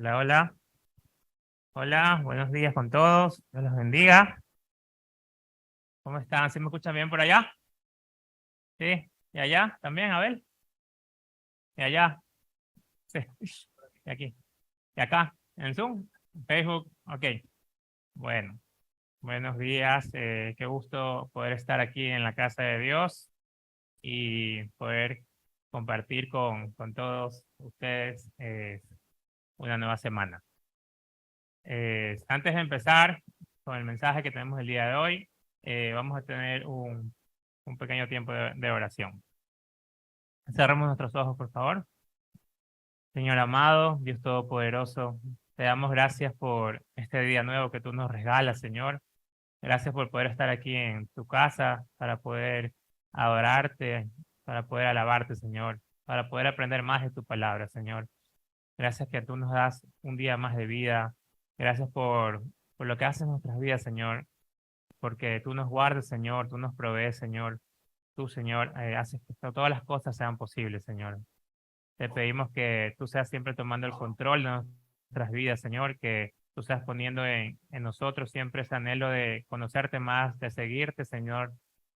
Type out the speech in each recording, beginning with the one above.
Hola, hola. Hola, buenos días con todos. Dios los bendiga. ¿Cómo están? ¿Sí me escuchan bien por allá? Sí. ¿Y allá también, Abel? ¿Y allá? Sí. ¿Y aquí? ¿Y acá? ¿En Zoom? ¿En Facebook? Ok. Bueno, buenos días. Qué gusto poder estar aquí en la casa de Dios y poder compartir con todos ustedes una nueva semana. Antes de empezar con el mensaje que tenemos el día de hoy, vamos a tener un pequeño tiempo de oración. Cerramos nuestros ojos, por favor. Señor amado, Dios Todopoderoso, te damos gracias por este día nuevo que tú nos regalas, Señor. Gracias por poder estar aquí en tu casa, para poder adorarte, para poder alabarte, Señor, para poder aprender más de tu palabra, Señor. Gracias que tú nos das un día más de vida. Gracias por lo que haces en nuestras vidas, Señor, porque tú nos guardas, Señor, tú nos provees, Señor. Tú, Señor, haces que todas las cosas sean posibles, Señor. Te pedimos que tú seas siempre tomando el control de nuestras vidas, Señor, que tú seas poniendo en nosotros siempre ese anhelo de conocerte más, de seguirte, Señor,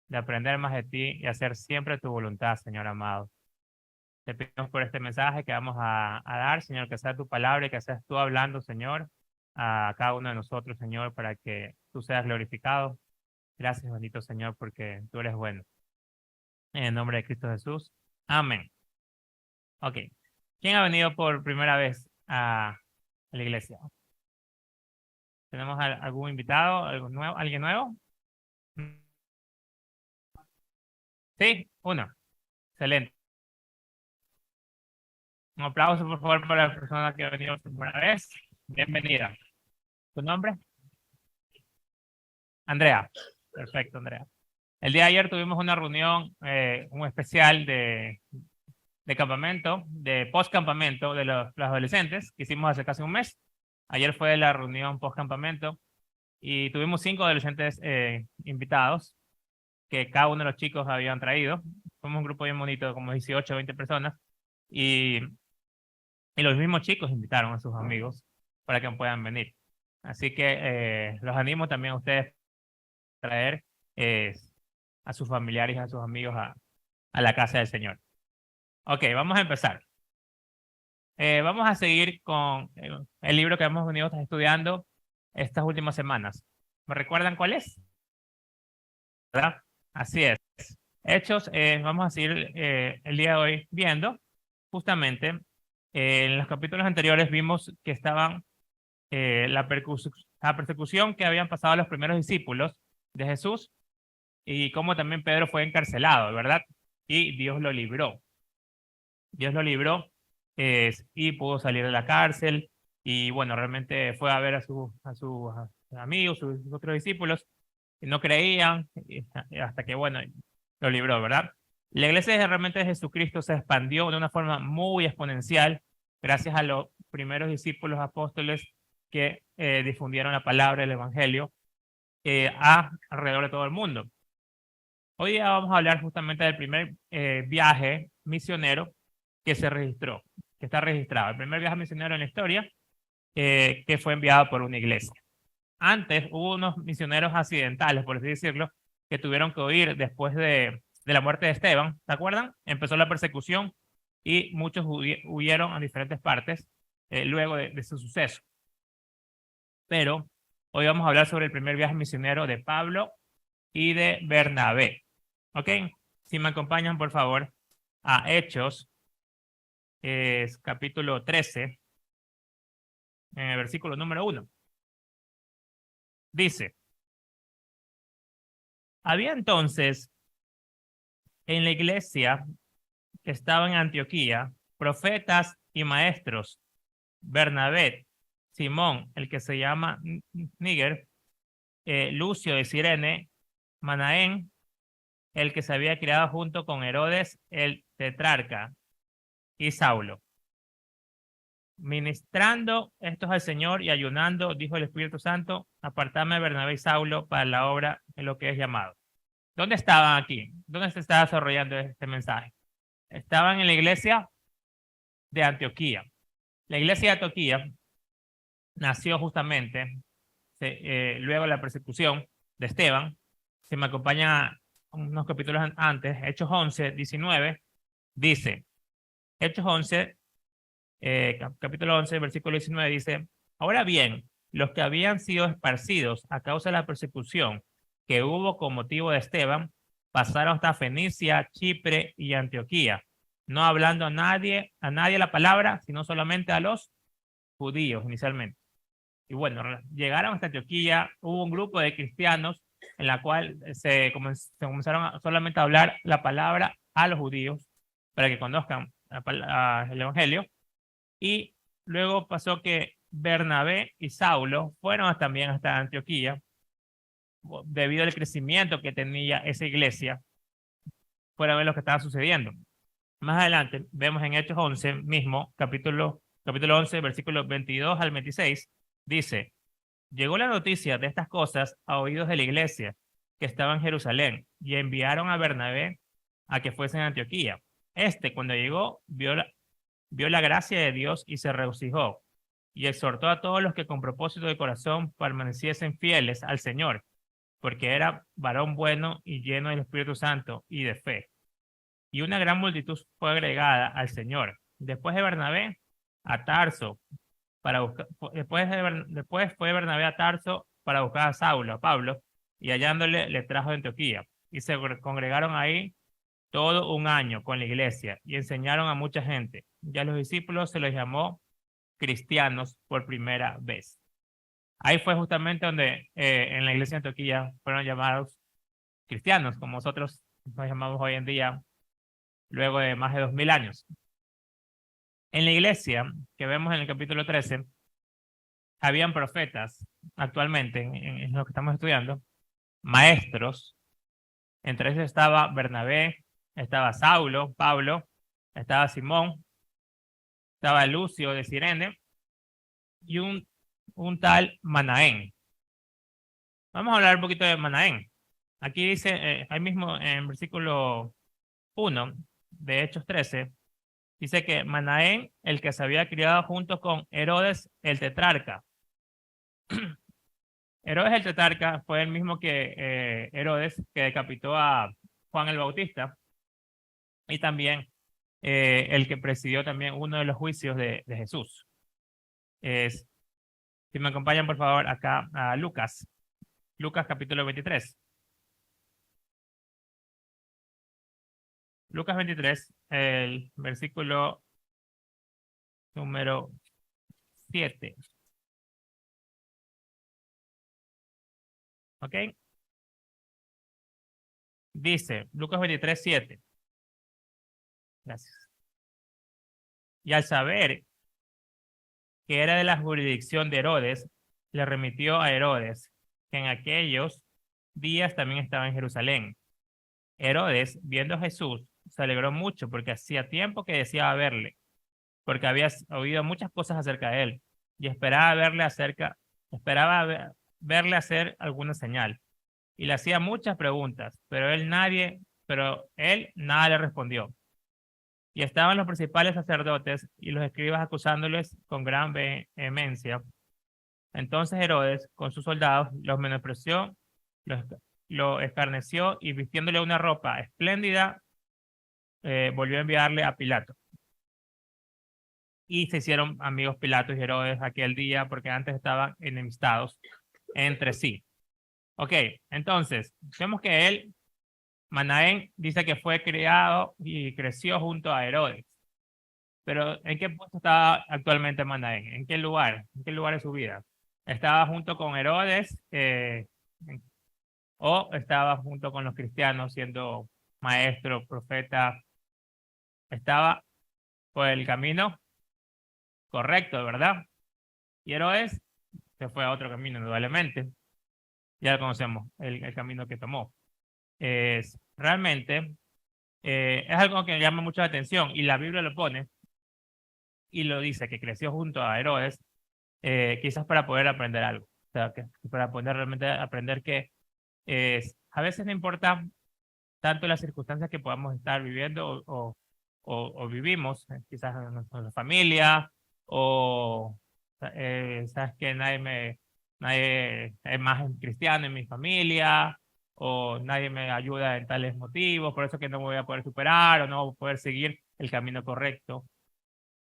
de aprender más de ti y hacer siempre tu voluntad, Señor amado. Te pedimos por este mensaje que vamos a dar, Señor, que sea tu palabra y que seas tú hablando, Señor, a cada uno de nosotros, Señor, para que tú seas glorificado. Gracias, bendito Señor, porque tú eres bueno. En el nombre de Cristo Jesús. Amén. Ok. ¿Quién ha venido por primera vez a la iglesia? ¿Tenemos algún invitado? ¿Algún nuevo? ¿Alguien nuevo? Sí, uno. Excelente. Un aplauso, por favor, para la persona que ha venido por primera vez. Bienvenida. ¿Tu nombre? Andrea. Perfecto, Andrea. El día de ayer tuvimos una reunión, un especial de campamento, de post-campamento de los adolescentes que hicimos hace casi un mes. Ayer fue la reunión post-campamento y tuvimos 5 adolescentes invitados que cada uno de los chicos habían traído. Fuimos un grupo bien bonito, como 18 o 20 personas, y, y los mismos chicos invitaron a sus amigos para que puedan venir. Así que los animo también a ustedes a traer eh, a sus familiares y a sus amigos a la casa del Señor. Ok, vamos a empezar. Vamos a seguir con el libro que hemos venido estudiando estas últimas semanas. ¿Me recuerdan cuál es? ¿Verdad? Así es. Hechos, vamos a seguir el día de hoy viendo. Justamente, en los capítulos anteriores vimos que estaban la persecución que habían pasado los primeros discípulos de Jesús y cómo también Pedro fue encarcelado, ¿verdad? Y Dios lo libró. Dios lo libró y pudo salir de la cárcel y bueno, realmente fue a ver a sus amigos, sus otros discípulos, y no creían hasta que bueno, lo libró, ¿verdad? La iglesia realmente de Jesucristo se expandió de una forma muy exponencial gracias a los primeros discípulos apóstoles que difundieron la palabra del evangelio alrededor de todo el mundo. Hoy día vamos a hablar justamente del primer viaje misionero que se registró, que está registrado. El primer viaje misionero en la historia que fue enviado por una iglesia. Antes hubo unos misioneros accidentales, por así decirlo, que tuvieron que huir después de la muerte de Esteban. ¿Se acuerdan? Empezó la persecución y muchos huyeron a diferentes partes luego de ese suceso. Pero hoy vamos a hablar sobre el primer viaje misionero de Pablo y de Bernabé. ¿Ok? Si me acompañan, por favor, a Hechos, capítulo 13, en el versículo número 1. Dice, había entonces en la iglesia que estaba en Antioquía profetas y maestros, Bernabé, Simón, el que se llama Níger, Lucio de Cirene, Manaén, el que se había criado junto con Herodes el tetrarca, y Saulo. Ministrando estos al Señor y ayunando, dijo el Espíritu Santo, apartadme Bernabé y Saulo para la obra en lo que es llamado. ¿Dónde estaban aquí? ¿Dónde se está desarrollando este mensaje? Estaban en la iglesia de Antioquía. La iglesia de Antioquía nació justamente luego de la persecución de Esteban. Si me acompaña unos capítulos antes, Hechos 11, 19, dice, Hechos 11, capítulo 11, versículo 19 dice, ahora bien, los que habían sido esparcidos a causa de la persecución que hubo con motivo de Esteban, pasaron hasta Fenicia, Chipre y Antioquía, no hablando a nadie la palabra, sino solamente a los judíos inicialmente. Y bueno, llegaron hasta Antioquía, hubo un grupo de cristianos en la cual se comenzaron solamente a hablar la palabra a los judíos para que conozcan el Evangelio. Y luego pasó que Bernabé y Saulo fueron también hasta Antioquía debido al crecimiento que tenía esa iglesia, para ver lo que estaba sucediendo. Más adelante vemos en Hechos 11 mismo, capítulo 11, versículos 22 al 26, dice, llegó la noticia de estas cosas a oídos de la iglesia que estaba en Jerusalén y enviaron a Bernabé a que fuese a Antioquía. Cuando llegó, vio la gracia de Dios y se regocijó y exhortó a todos los que con propósito de corazón permaneciesen fieles al Señor, porque era varón bueno y lleno del Espíritu Santo y de fe. Y una gran multitud fue agregada al Señor. Después de Bernabé, a Tarso, para buscar, después fue Bernabé a Tarso para buscar a Saulo, a Pablo, y hallándole le trajo de Antioquía. Y se congregaron ahí todo un año con la iglesia y enseñaron a mucha gente. Y a los discípulos se los llamó cristianos por primera vez. Ahí fue justamente donde en la iglesia de Antioquía fueron llamados cristianos, como nosotros nos llamamos hoy en día, luego de más de 2000 años. En la iglesia, que vemos en el capítulo 13, habían profetas actualmente, en lo que estamos estudiando, maestros, entre ellos estaba Bernabé, estaba Saulo, Pablo, estaba Simón, estaba Lucio de Cirene y un tal Manaén. Vamos a hablar un poquito de Manaén. Aquí dice, ahí mismo en versículo 1 de Hechos 13, dice que Manaén, el que se había criado junto con Herodes el tetrarca. Herodes el tetrarca fue el mismo que Herodes, que decapitó a Juan el Bautista, y también el que presidió también uno de los juicios de Jesús. Si me acompañan, por favor, acá a Lucas. Lucas capítulo 23. Lucas 23, el versículo número 7. ¿Ok? Dice, Lucas 23, 7. Gracias. Y al saber que era de la jurisdicción de Herodes, le remitió a Herodes, que en aquellos días también estaba en Jerusalén. Herodes, viendo a Jesús, se alegró mucho porque hacía tiempo que deseaba verle, porque había oído muchas cosas acerca de él y esperaba verle hacer alguna señal. Y le hacía muchas preguntas, pero él nada le respondió. Y estaban los principales sacerdotes y los escribas acusándoles con gran vehemencia. Entonces Herodes, con sus soldados, los menospreció, lo escarneció y vistiéndole una ropa espléndida, volvió a enviarle a Pilato. Y se hicieron amigos Pilato y Herodes aquel día porque antes estaban enemistados entre sí. Ok, entonces, vemos que Manaén, dice que fue criado y creció junto a Herodes. Pero ¿en qué puesto está actualmente Manaén? ¿En qué lugar? ¿En qué lugar de su vida? ¿Estaba junto con Herodes o estaba junto con los cristianos siendo maestro, profeta? Estaba por el camino correcto, ¿verdad? Y Herodes se fue a otro camino, indudablemente. Ya lo conocemos, el camino que tomó. Realmente es algo que llama mucho la atención y la Biblia lo pone y lo dice, que creció junto a Herodes, quizás para poder aprender algo. O sea, que para poder realmente aprender que a veces no importa tanto las circunstancias que podamos estar viviendo o vivimos, quizás en nuestra familia o sabes que nadie es más cristiano en mi familia, o nadie me ayuda en tales motivos, por eso que no me voy a poder superar o no voy a poder seguir el camino correcto.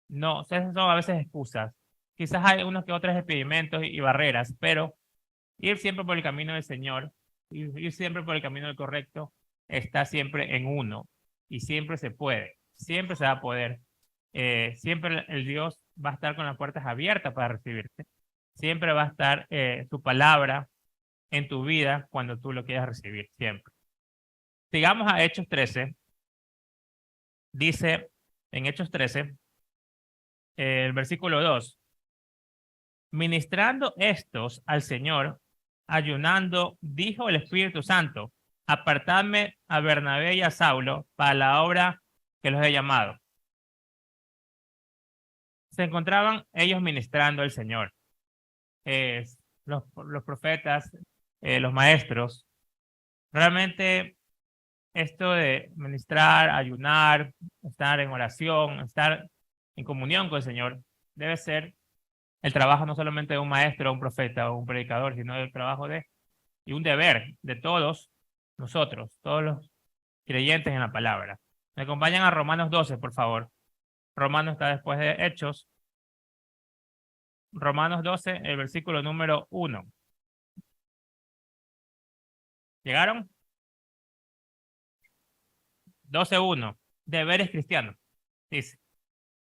No, o sea, esas son a veces excusas. Quizás hay unos que otros impedimentos y barreras, pero ir siempre por el camino del Señor, ir siempre por el camino del correcto, está siempre en uno y siempre se puede, siempre se va a poder. Siempre el Dios va a estar con las puertas abiertas para recibirte. Siempre va a estar tu palabra en tu vida cuando tú lo quieras recibir, siempre. Sigamos a Hechos 13. Dice en Hechos 13, el versículo 2, ministrando estos al Señor, ayunando, dijo el Espíritu Santo, apartadme a Bernabé y a Saulo para la obra que los he llamado. Se encontraban ellos ministrando al Señor. Los profetas, los maestros, realmente esto de ministrar, ayunar, estar en oración, estar en comunión con el Señor, debe ser el trabajo no solamente de un maestro, un profeta o un predicador, sino el trabajo y un deber de todos nosotros, todos los creyentes en la palabra. Me acompañan a Romanos 12, por favor. Romanos está después de Hechos. Romanos 12, el versículo número 1. ¿Llegaron? 12:1. Deberes cristianos. Dice,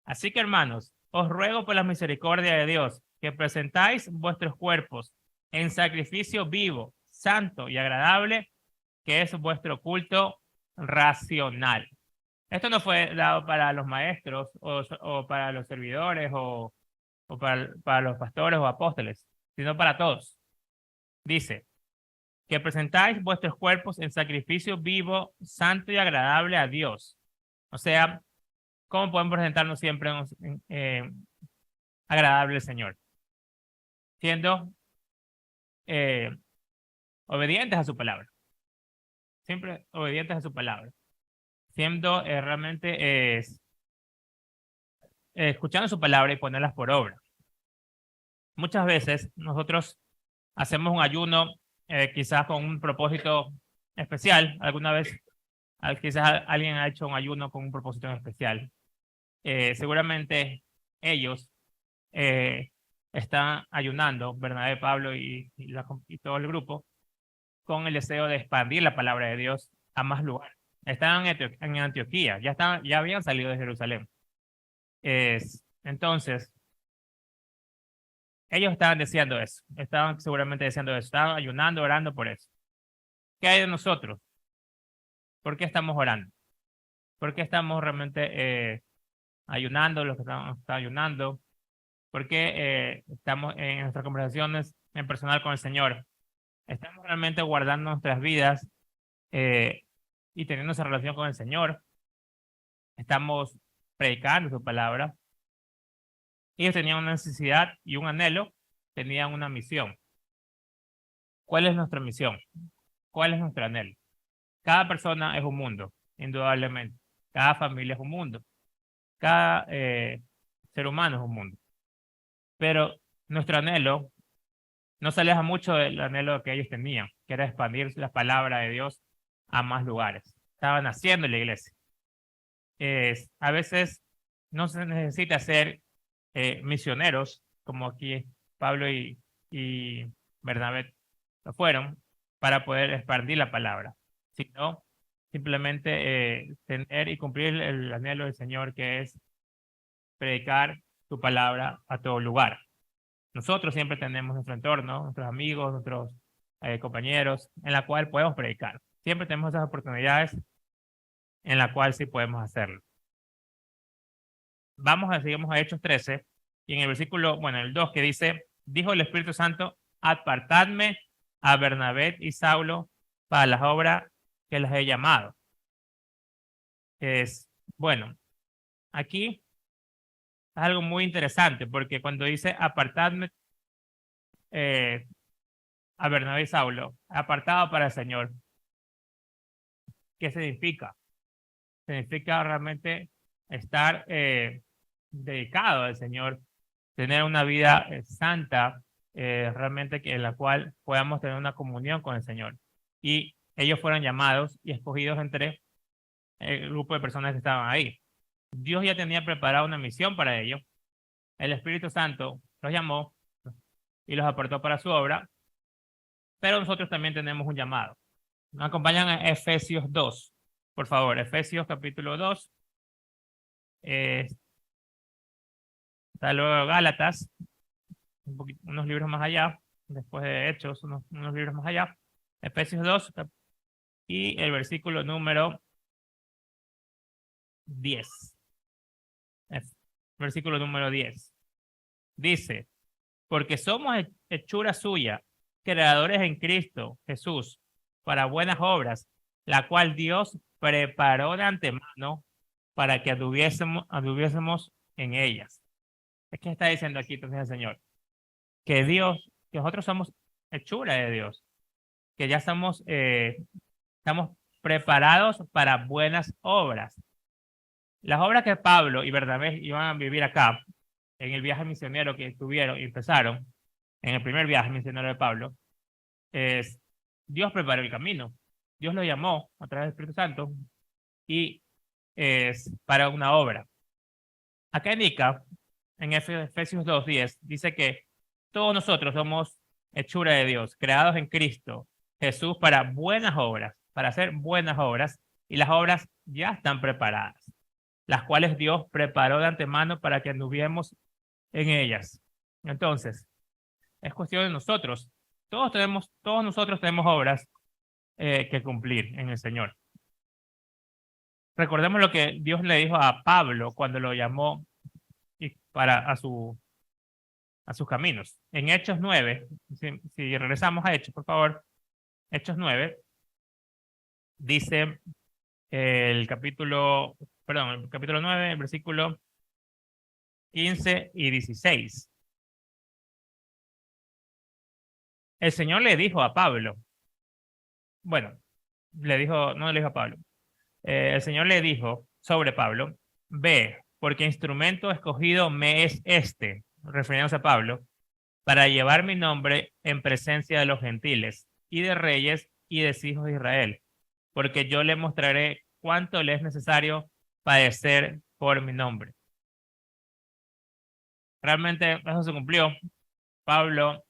así que hermanos, os ruego por la misericordia de Dios que presentáis vuestros cuerpos en sacrificio vivo, santo y agradable, que es vuestro culto racional. Esto no fue dado para los maestros o para los servidores o para los pastores o apóstoles, sino para todos. Dice, que presentáis vuestros cuerpos en sacrificio vivo, santo y agradable a Dios. O sea, ¿cómo podemos presentarnos siempre agradable al Señor? Siendo obedientes a su palabra. Siempre obedientes a su palabra. Siendo realmente escuchando su palabra y ponerlas por obra. Muchas veces nosotros hacemos un ayuno quizás con un propósito especial. Alguna vez quizás alguien ha hecho un ayuno con un propósito en especial. Seguramente ellos están ayunando, Bernabé, Pablo y todo el grupo, con el deseo de expandir la palabra de Dios a más lugares. Estaban en Antioquía, ya habían salido de Jerusalén. Entonces, ellos estaban deseando eso, estaban seguramente deseando eso, estaban ayunando, orando por eso. ¿Qué hay de nosotros? ¿Por qué estamos orando? ¿Por qué estamos realmente ayunando, los que están ayunando? ¿Por qué estamos en nuestras conversaciones en personal con el Señor? ¿Estamos realmente guardando nuestras vidas y teniendo esa relación con el Señor? ¿Estamos predicando su palabra? Ellos tenían una necesidad y un anhelo, tenían una misión. ¿Cuál es nuestra misión? ¿Cuál es nuestro anhelo? Cada persona es un mundo, indudablemente. Cada familia es un mundo. Cada ser humano es un mundo. Pero nuestro anhelo no se aleja mucho del anhelo que ellos tenían, que era expandir la palabra de Dios a más lugares. Estaban haciendo la iglesia. A veces no se necesita ser misioneros, como aquí Pablo y Bernabé lo fueron, para poder expandir la palabra, sino simplemente tener y cumplir el anhelo del Señor, que es predicar su palabra a todo lugar. Nosotros siempre tenemos nuestro entorno, nuestros amigos, nuestros compañeros, en la cual podemos predicar. Siempre tenemos esas oportunidades en la cual sí podemos hacerlo. Seguimos a Hechos 13, y en el versículo, el 2, que dice, dijo el Espíritu Santo, apartadme a Bernabé y Saulo para las obras que les he llamado. Aquí es algo muy interesante, porque cuando dice apartadme a Bernabé y Saulo, apartado para el Señor, ¿qué significa? Significa realmente estar dedicado al Señor, tener una vida santa, realmente en la cual podamos tener una comunión con el Señor. Y ellos fueron llamados y escogidos entre el grupo de personas que estaban ahí. Dios ya tenía preparado una misión para ellos. El Espíritu Santo los llamó y los apartó para su obra, pero nosotros también tenemos un llamado. Nos acompañan a Efesios 2, por favor, Efesios capítulo 2. Está luego Gálatas, unos libros más allá, después de Hechos, unos libros más allá. Efesios 2 y el versículo número 10. Versículo número 10. Dice, porque somos hechura suya, creadores en Cristo Jesús, para buenas obras, la cual Dios preparó de antemano para que anduviésemos en ellas. Es que está diciendo aquí entonces el Señor, que nosotros somos hechura de Dios, que ya estamos preparados para buenas obras. Las obras que Pablo y Bernabé iban a vivir acá, en el viaje misionero que tuvieron y empezaron, en el primer viaje misionero de Pablo, Dios preparó el camino. Dios lo llamó a través del Espíritu Santo y es para una obra. Acá indica, en Efesios 2:10, dice que todos nosotros somos hechura de Dios, creados en Cristo Jesús para buenas obras, para hacer buenas obras, y las obras ya están preparadas, las cuales Dios preparó de antemano para que anduviéramos en ellas. Entonces, es cuestión de nosotros. Todos nosotros tenemos obras que cumplir en el Señor. Recordemos lo que Dios le dijo a Pablo cuando lo llamó a sus caminos. En Hechos 9, si regresamos a Hechos, por favor, Hechos 9, dice el capítulo 9, el versículo 15 y 16. El Señor le dijo a Pablo, bueno, no le dijo a Pablo, el Señor le dijo sobre Pablo, ve, porque instrumento escogido me es refiriéndose a Pablo, para llevar mi nombre en presencia de los gentiles y de reyes y de hijos de Israel, porque yo le mostraré cuánto le es necesario padecer por mi nombre. Realmente eso se cumplió. Pablo,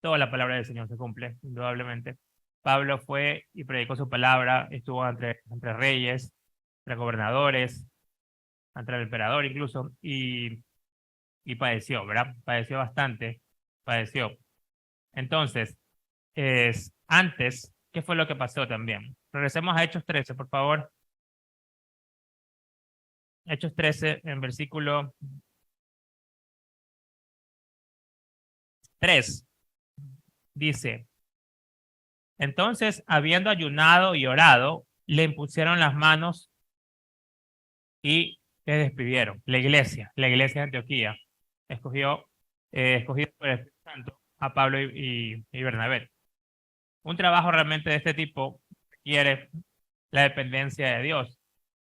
toda la palabra del Señor se cumple, indudablemente. Pablo fue y predicó su palabra, estuvo entre reyes, entre gobernadores, entre el emperador incluso, y padeció, ¿verdad? Padeció bastante, padeció. Entonces, antes, ¿qué fue lo que pasó también? Regresemos a Hechos 13, por favor. Hechos 13, en versículo 3, dice, entonces, habiendo ayunado y orado, le impusieron las manos y le despidieron. La iglesia de Antioquía, escogido por el Espíritu Santo a Pablo y Bernabé. Un trabajo realmente de este tipo requiere la dependencia de Dios.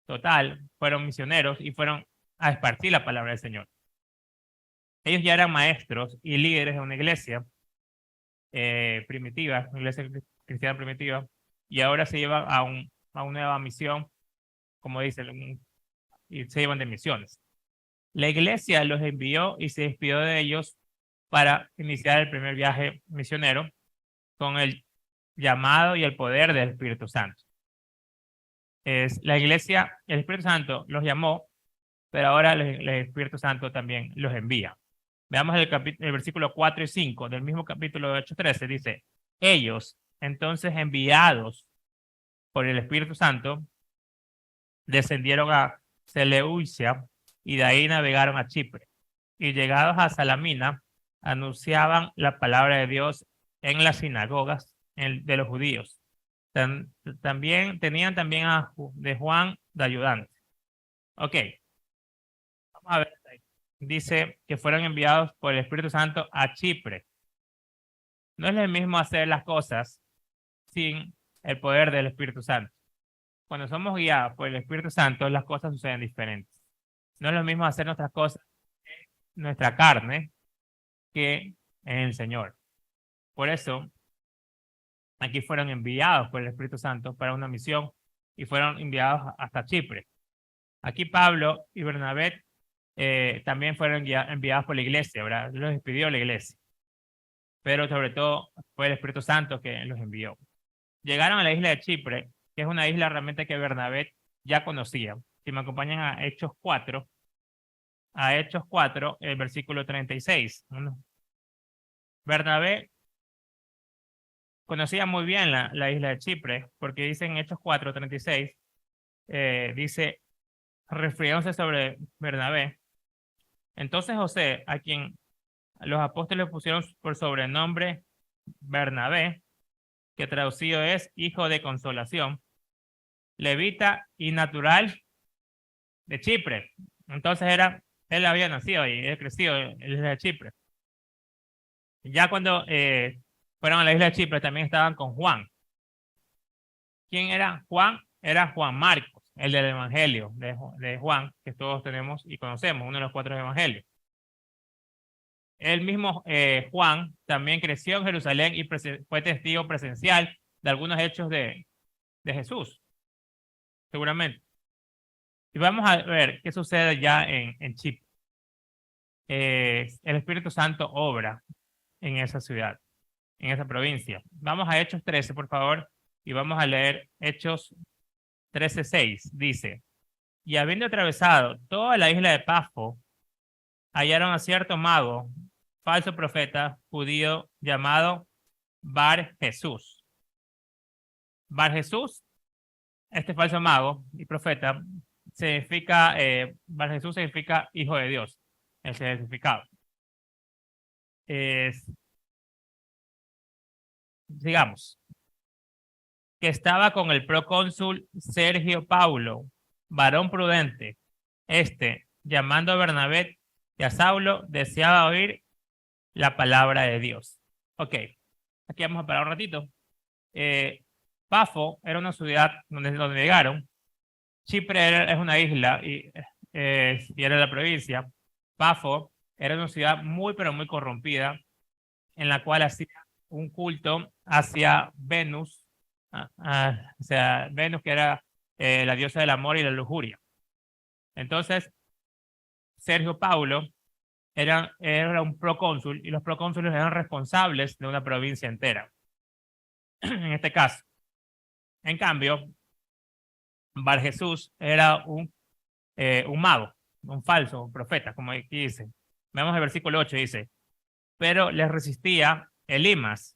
Total, fueron misioneros y fueron a esparcir la palabra del Señor. Ellos ya eran maestros y líderes de una iglesia primitiva, una iglesia cristiana primitiva, y ahora se llevan a una nueva misión, como dice, y se llevan de misiones. La iglesia los envió y se despidió de ellos para iniciar el primer viaje misionero con el llamado y el poder del Espíritu Santo. La iglesia, el Espíritu Santo los llamó, pero ahora el Espíritu Santo también los envía. Veamos el versículo 4 y 5 del mismo capítulo de Hechos 13. Dice, ellos, entonces enviados por el Espíritu Santo, descendieron a Seleucia y de ahí navegaron a Chipre. Y llegados a Salamina, anunciaban la palabra de Dios en las sinagogas de los judíos. Tenían también de Juan de ayudante. Ok. Vamos a ver. Dice que fueron enviados por el Espíritu Santo a Chipre. No es lo mismo hacer las cosas sin el poder del Espíritu Santo. Cuando somos guiados por el Espíritu Santo, las cosas suceden diferentes. No es lo mismo hacer nuestras cosas nuestra carne que en el Señor. Por eso, aquí fueron enviados por el Espíritu Santo para una misión y fueron enviados hasta Chipre. Aquí Pablo y Bernabé también fueron enviados por la iglesia, ¿verdad? Los despidió la iglesia. Pero sobre todo fue el Espíritu Santo que los envió. Llegaron a la isla de Chipre, que es una isla realmente que Bernabé ya conocía. Si me acompañan a Hechos 4, el versículo 36. Bernabé conocía muy bien la isla de Chipre, porque dice en Hechos 4, 36, dice, refiriéndose sobre Bernabé. Entonces José, a quien los apóstoles pusieron por sobrenombre Bernabé, que traducido es hijo de consolación, levita y natural de Chipre. Entonces él había nacido y él crecido en la isla de Chipre. Ya cuando fueron a la isla de Chipre también estaban con Juan. ¿Quién era Juan? Era Juan Marcos, el del Evangelio de Juan, que todos tenemos y conocemos, uno de los 4 evangelios. El mismo Juan también creció en Jerusalén y fue testigo presencial de algunos hechos de Jesús, seguramente. Y vamos a ver qué sucede ya en Chipre. El Espíritu Santo obra en esa ciudad, en esa provincia. Vamos a Hechos 13, por favor, y vamos a leer Hechos 13:6. Dice, y habiendo atravesado toda la isla de Pafo, hallaron a cierto mago, falso profeta judío llamado Bar Jesús. Bar Jesús, este falso mago y profeta, significa, Bar Jesús significa hijo de Dios, el significado. Digamos, que estaba con el procónsul Sergio Paulo, varón prudente. Llamando a Bernabé y a Saulo, deseaba oír la palabra de Dios. Ok, aquí vamos a parar un ratito. Pafo era una ciudad donde llegaron. Chipre es una isla y era la provincia. Pafo era una ciudad muy, pero muy corrompida, en la cual hacía un culto hacia Venus, o sea, Venus que era la diosa del amor y la lujuria. Entonces, Sergio Paulo era un procónsul y los procónsules eran responsables de una provincia entera, en este caso. En cambio, Bar Jesús era un mago, un falso profeta, como aquí dice. Vemos el versículo 8, dice, pero les resistía Elimas,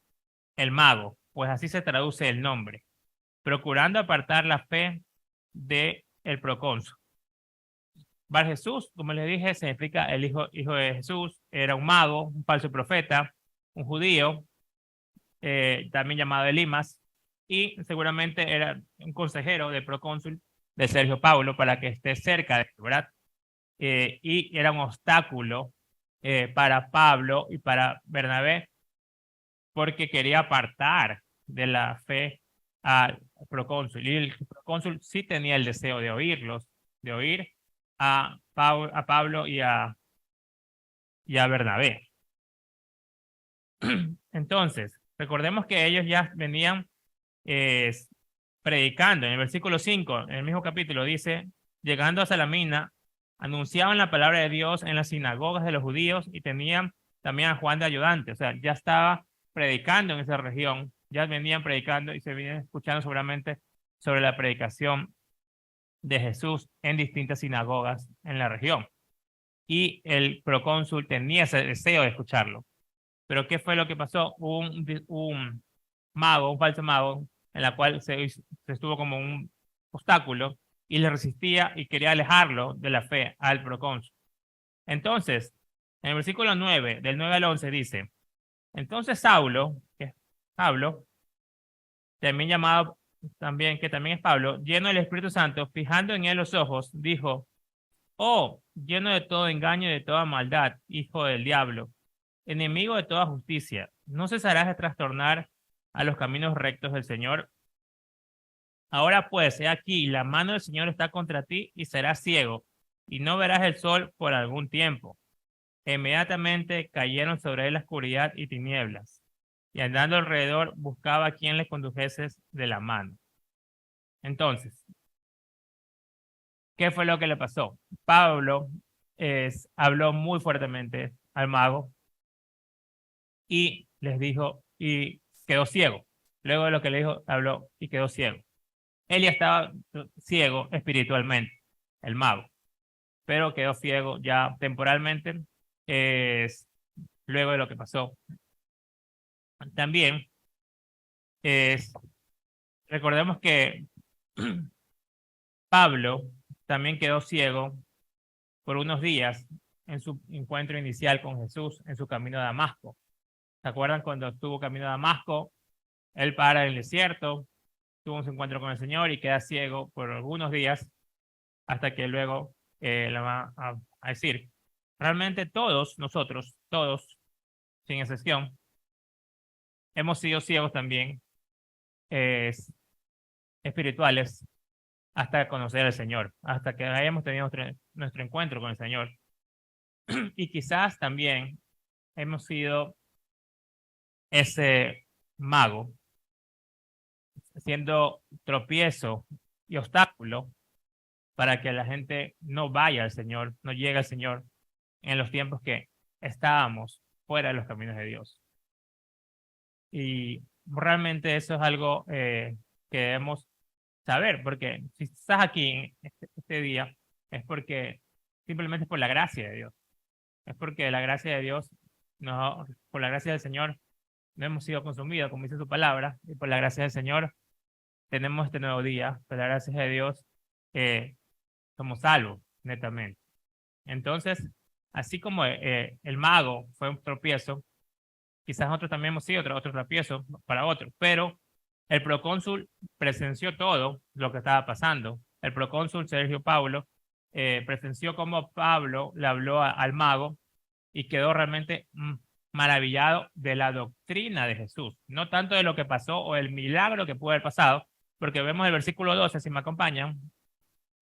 el mago, pues así se traduce el nombre, procurando apartar la fe del procónsul. Bar Jesús, como les dije, significa el hijo de Jesús, era un mago, un falso profeta, un judío, también llamado Elimas, y seguramente era un consejero del procónsul de Sergio Paulo para que esté cerca de él, ¿verdad? Y era un obstáculo para Pablo y para Bernabé, porque quería apartar de la fe al procónsul. Y el procónsul sí tenía el deseo de oírlos, de oír a Pablo y a Bernabé. Entonces, recordemos que ellos ya venían predicando. En el versículo 5, en el mismo capítulo, dice, llegando a Salamina, anunciaban la palabra de Dios en las sinagogas de los judíos y tenían también a Juan de ayudante. O sea, ya estaba predicando en esa región, ya venían predicando y se venían escuchando seguramente sobre la predicación de Jesús en distintas sinagogas en la región. Y el procónsul tenía ese deseo de escucharlo. Pero ¿qué fue lo que pasó? Un mago, un falso mago, en la cual se estuvo como un obstáculo y le resistía y quería alejarlo de la fe al procónsul. Entonces, en el versículo 9, del 9 al 11 dice, entonces Saulo, que es Pablo, también llamado, que también es Pablo, lleno del Espíritu Santo, fijando en él los ojos, dijo, oh, lleno de todo engaño y de toda maldad, hijo del diablo, enemigo de toda justicia, ¿no cesarás de trastornar a los caminos rectos del Señor? Ahora pues, he aquí, la mano del Señor está contra ti y serás ciego, y no verás el sol por algún tiempo. E inmediatamente cayeron sobre él la oscuridad y tinieblas, y andando alrededor buscaba a quien le condujese de la mano. Entonces, ¿qué fue lo que le pasó? Pablo habló muy fuertemente al mago y les dijo, y quedó ciego. Luego de lo que le dijo, habló y quedó ciego. Él ya estaba ciego espiritualmente, el mago, pero quedó ciego ya temporalmente, luego de lo que pasó. También recordemos que Pablo también quedó ciego por unos días en su encuentro inicial con Jesús en su camino a Damasco. ¿Se acuerdan cuando estuvo camino a Damasco? Él para en el desierto, tuvo un encuentro con el Señor y queda ciego por algunos días hasta que luego le va a decir. Realmente todos nosotros, todos, sin excepción, hemos sido ciegos también espirituales hasta conocer al Señor, hasta que hayamos tenido nuestro encuentro con el Señor. Y quizás también hemos sido ese mago, siendo tropiezo y obstáculo para que la gente no vaya al Señor, no llegue al Señor en los tiempos que estábamos fuera de los caminos de Dios. Y realmente eso es algo que debemos saber, porque si estás aquí en este día, es porque simplemente es por la gracia de Dios. Es porque la gracia de Dios, no, por la gracia del Señor, no hemos sido consumidos, como dice su palabra, y por la gracia del Señor tenemos este nuevo día, por la gracia de Dios somos salvos, netamente. Entonces, así como el mago fue un tropiezo, quizás nosotros también hemos sido otro tropiezo para otros, pero el procónsul presenció todo lo que estaba pasando. El procónsul Sergio Paulo presenció cómo Pablo le habló al mago y quedó realmente maravillado de la doctrina de Jesús, no tanto de lo que pasó o el milagro que pudo haber pasado, porque vemos el versículo 12, si me acompañan.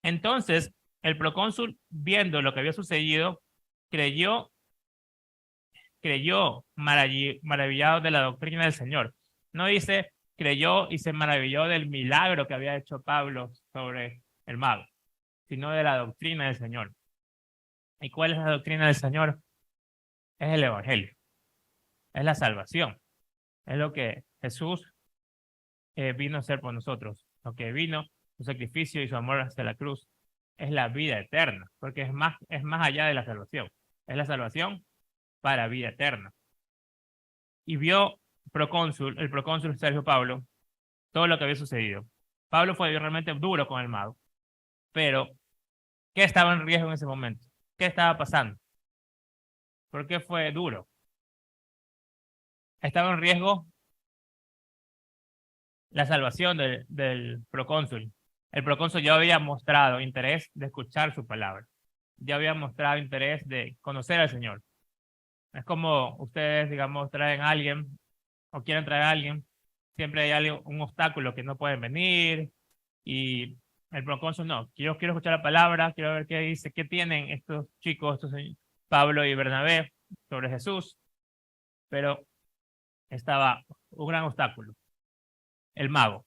Entonces, el procónsul, viendo lo que había sucedido, creyó maravillado de la doctrina del Señor. No dice creyó y se maravilló del milagro que había hecho Pablo sobre el mago, sino de la doctrina del Señor. ¿Y cuál es la doctrina del Señor? Es el Evangelio, es la salvación, es lo que Jesús vino a hacer por nosotros, lo que vino, su sacrificio y su amor hacia la cruz, es la vida eterna, porque es más allá de la salvación, es la salvación para vida eterna. Y vio el procónsul Sergio Pablo, todo lo que había sucedido. Pablo fue realmente duro con el mago, pero ¿qué estaba en riesgo en ese momento? ¿Qué estaba pasando? ¿Por qué fue duro? Estaba en riesgo la salvación del procónsul. El procónsul ya había mostrado interés de escuchar su palabra, ya había mostrado interés de conocer al Señor. Es como ustedes, digamos, traen a alguien o quieren traer a alguien, siempre hay un obstáculo que no pueden venir y el procónsul no, yo quiero escuchar la palabra, quiero ver qué dice, qué tienen estos chicos, Pablo y Bernabé sobre Jesús, pero estaba un gran obstáculo, el mago,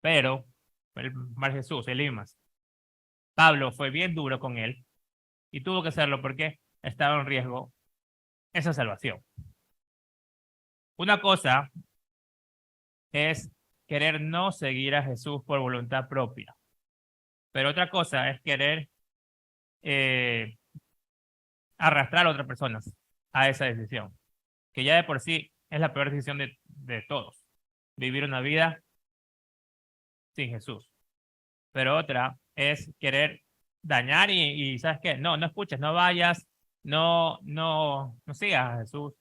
pero el Mar Jesús, el Limas. Pablo fue bien duro con él y tuvo que hacerlo porque estaba en riesgo esa salvación. Una cosa es querer no seguir a Jesús por voluntad propia, pero otra cosa es querer arrastrar a otras personas a esa decisión, que ya de por sí es la peor decisión de todos, vivir una vida sin Jesús. Pero otra es querer dañar y ¿sabes qué? No escuches, no vayas, no sigas a Jesús.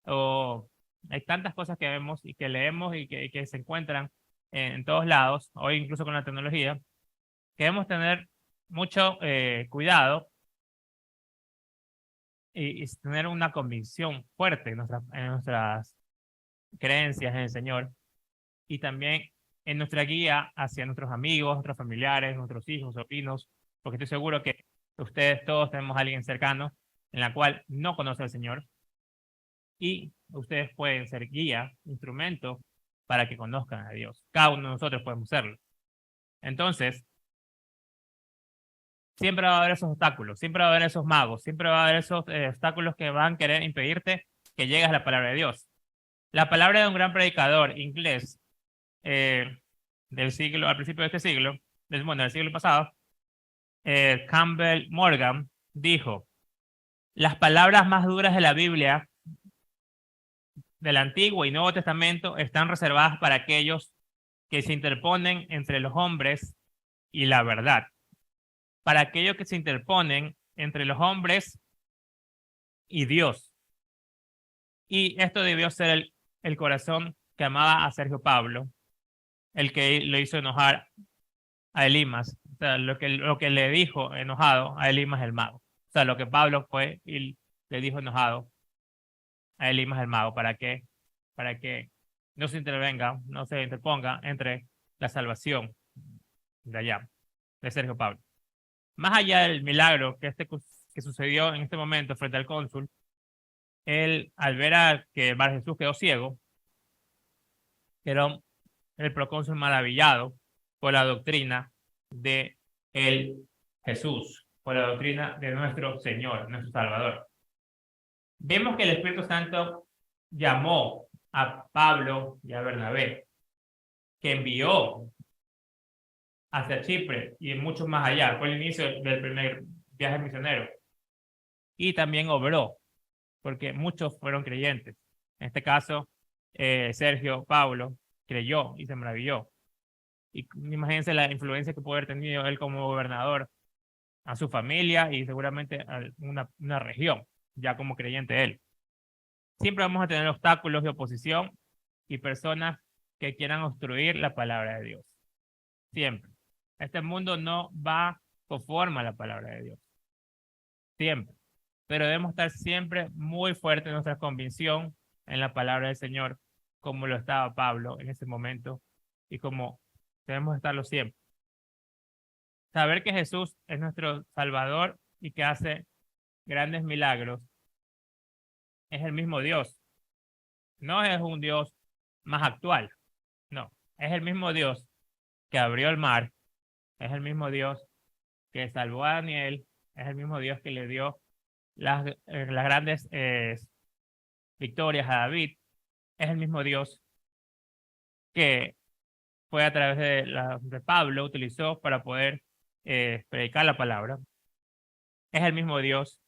O hay tantas cosas que vemos y que leemos y que se encuentran en todos lados, hoy incluso con la tecnología, que debemos tener mucho cuidado y tener una convicción fuerte en nuestras creencias en el Señor y también en nuestra guía hacia nuestros amigos, nuestros familiares, nuestros hijos, sobrinos, porque estoy seguro que ustedes todos tenemos a alguien cercano en la cual no conoce al Señor, y ustedes pueden ser guía, instrumento para que conozcan a Dios. Cada uno de nosotros podemos serlo. Entonces, siempre va a haber esos obstáculos, siempre va a haber esos magos, siempre va a haber esos obstáculos que van a querer impedirte que llegues a la palabra de Dios. La palabra de un gran predicador inglés del siglo, al principio de este siglo, del siglo pasado, Campbell Morgan, dijo: las palabras más duras de la Biblia, del Antiguo y Nuevo Testamento, están reservadas para aquellos que se interponen entre los hombres y la verdad. Para aquellos que se interponen entre los hombres y Dios. Y esto debió ser el corazón que amaba a Sergio Pablo, el que lo hizo enojar a Elimas. O sea, lo que le dijo enojado a Elimas el mago. O sea, lo que Pablo fue y le dijo enojado a Elimas el mago. ¿Para qué? Para que no se intervenga, no se interponga entre la salvación de allá, de Sergio Pablo. Más allá del milagro que sucedió en este momento frente al cónsul, él, al ver que Bar Jesús quedó ciego, quedó el procónsul maravillado por la doctrina de el Jesús, por la doctrina de nuestro Señor, nuestro Salvador. Vemos que el Espíritu Santo llamó a Pablo y a Bernabé, que envió hacia Chipre y mucho más allá. Fue el inicio del primer viaje misionero. Y también obró, porque muchos fueron creyentes. En este caso, Sergio Pablo creyó y se maravilló. Y imagínense la influencia que puede haber tenido él como gobernador a su familia y seguramente a una región, ya como creyente él. Siempre vamos a tener obstáculos de oposición y personas que quieran obstruir la palabra de Dios. Siempre. Este mundo no va conforme a la palabra de Dios. Siempre. Pero debemos estar siempre muy fuertes en nuestra convicción en la palabra del Señor, como lo estaba Pablo en ese momento y como debemos estarlo siempre. Saber que Jesús es nuestro Salvador y que hace grandes milagros. Es el mismo Dios. No es un Dios más actual. No. Es el mismo Dios que abrió el mar. Es el mismo Dios que salvó a Daniel. Es el mismo Dios que le dio las grandes victorias a David. Es el mismo Dios que fue a través de Pablo, utilizó para poder predicar la palabra. Es el mismo Dios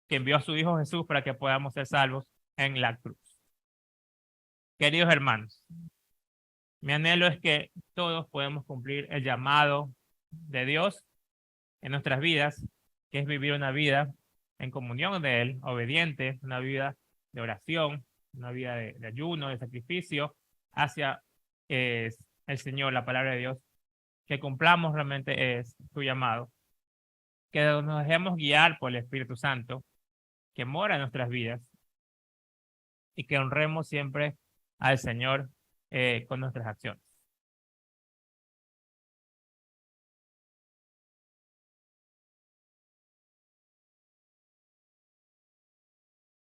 que envió a su Hijo Jesús para que podamos ser salvos en la cruz. Queridos hermanos, mi anhelo es que todos podamos cumplir el llamado de Dios en nuestras vidas, que es vivir una vida en comunión de Él, obediente, una vida de oración, una vida de ayuno, de sacrificio hacia el Señor, la palabra de Dios, que cumplamos realmente su llamado, que nos dejemos guiar por el Espíritu Santo, que mora en nuestras vidas, y que honremos siempre al Señor con nuestras acciones.